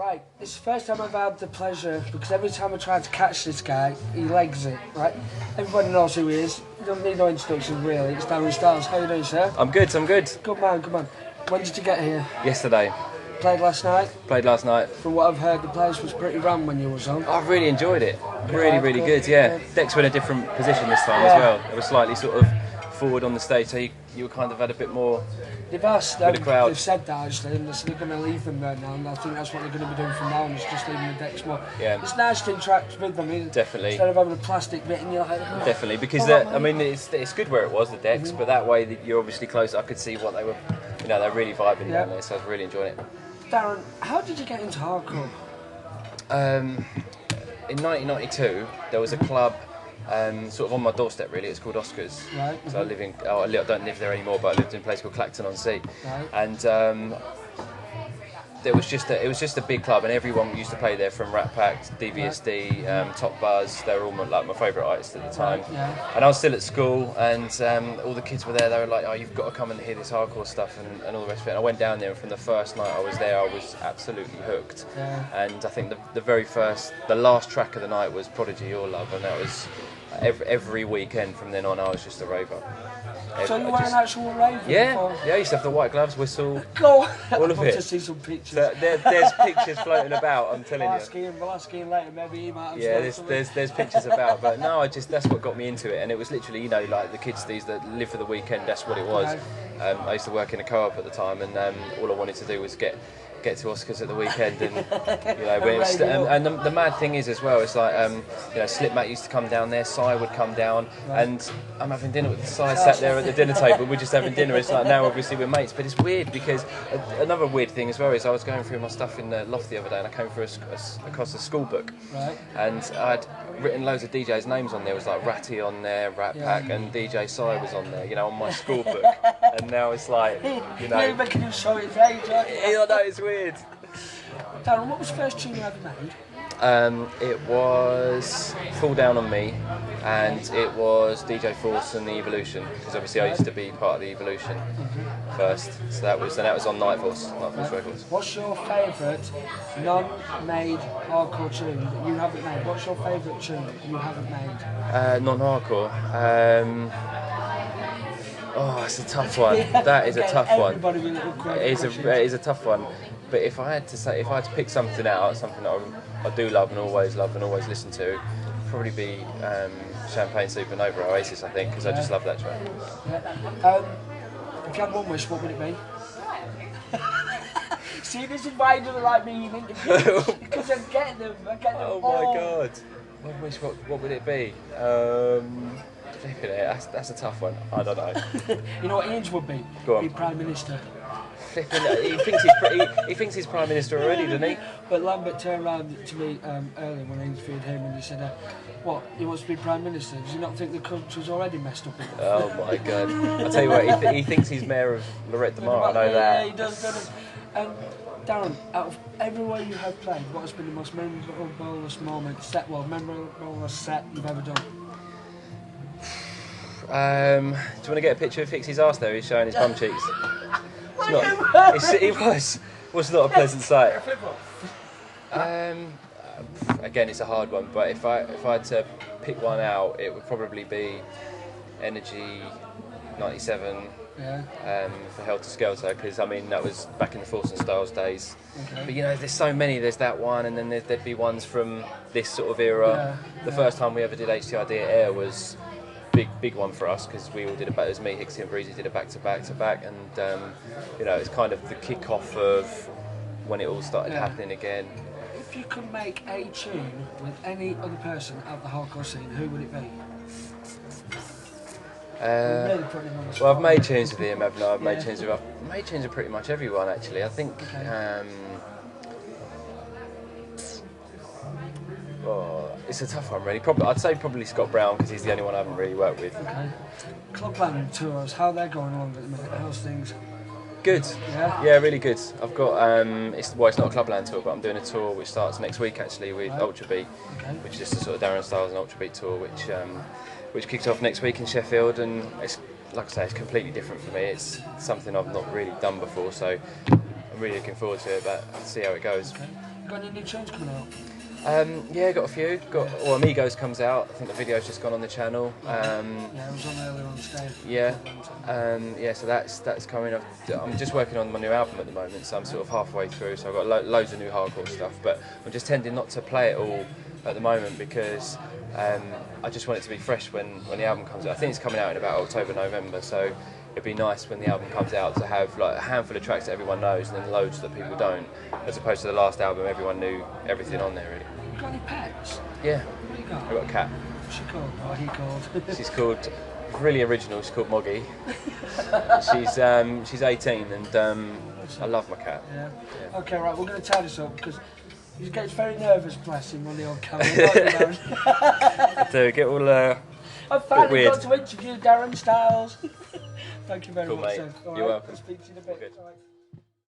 Right, it's the first time I've had the pleasure, because every time I try to catch this guy, he legs it, right? Everybody knows who he is. You don't need no introduction, really. It's Darren Styles. How you doing, sir? I'm good, I'm good. Good man, good man. When did you get here? Yesterday. Played last night? Played last night. From what I've heard, the place was pretty ram when you was on. I really enjoyed it. Really good, yeah. Decks were in a different position this time as well. They were slightly sort of forward on the stage, so you kind of had a bit more They've asked, with the crowd. They've said that actually, and they're going to leave them there now, and I think that's what they're going to be doing from now on, is just leaving the decks more. Yeah. It's nice to interact with them, definitely. Instead of having a plastic bit and you're like... Oh, definitely, because I mean, it's good where it was, the decks, but that way that you're obviously close. I could see what they were, you know, they're really vibing down there, so I was really enjoying it. Darren, how did you get into hardcore? In 1992, there was a club sort of on my doorstep, really. It's called Oscars. Right. So I don't live there anymore, but I lived in a place called Clacton-on-Sea. Right. And it was just a big club, and everyone used to play there, from Rat Pack, DVSD, Top Buzz. They were all my favourite artists at the time. Right, yeah. And I was still at school, and all the kids were there. They were like, "Oh, you've got to come and hear this hardcore stuff," and all the rest of it. And I went down there, and from the first night I was there, I was absolutely hooked. Yeah. And I think the last track of the night was Prodigy, Your Love, and that was every weekend from then on. I was just a raver. So you were an actual raver? Yeah, before? yeah. I used to have the white gloves, whistle, Go on. all of I want it. to see some pictures. So there's pictures floating about. I'm telling you. We'll ask Ian later. Maybe he might have. Yeah, something. there's pictures about, but no, that's what got me into it, and it was literally, you know, like the kids these that live for the weekend. That's what it was. I used to work in a co-op at the time, and all I wanted to do was get to Oscars at the weekend, and you know, and the mad thing is as well, it's like you know, Slipmat used to come down there, Sai would come down, and I'm having dinner with Sai, sat there at the dinner table, we're just having dinner. It's like, now obviously we're mates, but it's weird because another weird thing as well is I was going through my stuff in the loft the other day, and I came across a school book, and I'd written loads of DJs' names on there. It was like Ratty on there, Rat Pack, and DJ Sai was on there, you know, on my school book. And now it's like, you know, you're making him show his age, aren't you? I know, it's weird. Darren, what was the first tune you ever made? It was Fall Down on Me, and it was DJ Force and the Evolution, because obviously I used to be part of the Evolution first, so that was on Night Force Records. What's your favourite non-made hardcore tune that you haven't made? What's your favourite tune that you haven't made? Non-hardcore. Oh, it's a tough one. That is a tough one. It is a tough one. But if I had to pick something out, something that I do love and always listen to, probably be Champagne Supernova Oasis, I think, because I just love that track. If you had one wish, what would it be? See, this is why you don't like me in interviews, because I'm getting them. Oh my God! One wish, what would it be? Flipping it, that's a tough one. I don't know. You know what Ian's would be? Go on. Be Prime Minister. Flipping it. He thinks he's Prime Minister already, doesn't he? But Lambert turned around to me earlier when I interviewed him, and he said, what, he wants to be Prime Minister? Does he not think the country's already messed up enough? Oh my God. I'll tell you what, he thinks he's Mayor of Lorette de Mar, I know that. Yeah, he does. Darren, out of everywhere you have played, what has been the most memorable set you've ever done? Do you want to get a picture of Fixie's arse there? He's showing his bum cheeks. It was not a pleasant sight. Again, it's a hard one, but if I had to pick one out, it would probably be Energy 97 for Helter Skelter, because I mean that was back in the Force and Styles days. Okay. But you know, there's so many. There's that one, and then there'd be ones from this sort of era. The first time we ever did HTID at Air was big one for us, because we all did it was me, Hicksy and Breezy did it back to back, and you know, it's kind of the kick-off of when it all started happening again. If you could make a tune with any other person out the hardcore scene, who would it be? Well, I've made tunes with Ian, haven't I? I've made tunes with pretty much everyone, actually. I think it's a tough one, really. I'd say probably Scott Brown, because he's the only one I haven't really worked with. Okay. Clubland tours, how they're going along at the minute? How's things? Good. Yeah, really good. I've got it's not a Clubland tour, but I'm doing a tour which starts next week actually with Ultra Beat, which is a sort of Darren Styles and Ultra Beat tour, which kicks off next week in Sheffield, and it's, like I say, it's completely different for me. It's something I've not really done before, so I'm really looking forward to it. But see how it goes. Okay. got any new tunes coming out? Yeah, got a few. Well, Amigos comes out. I think the video's just gone on the channel. Yeah, it was on earlier on stage. Yeah, yeah. So that's coming. I'm just working on my new album at the moment, so I'm sort of halfway through. So I've got loads of new hardcore stuff, but I'm just tending not to play it all at the moment because I just want it to be fresh when the album comes out. I think it's coming out in about October, November. So it'd be nice when the album comes out to have like a handful of tracks that everyone knows and then loads that people don't, as opposed to the last album everyone knew everything on there really. You got any pets? Yeah. What you got? I've got a cat. What's she called? Or he called? She's called, really original, she's called Moggy. She's 18 and I love my cat. Yeah. Okay, right, we're going to tie this up because he gets very nervous, bless him, on the old camera. I do, get all I've finally weird. got to interview Darren Styles. Thank you very Cool, much, mate. sir. All You're right, welcome. I'll speak to you in a bit. Good. All right.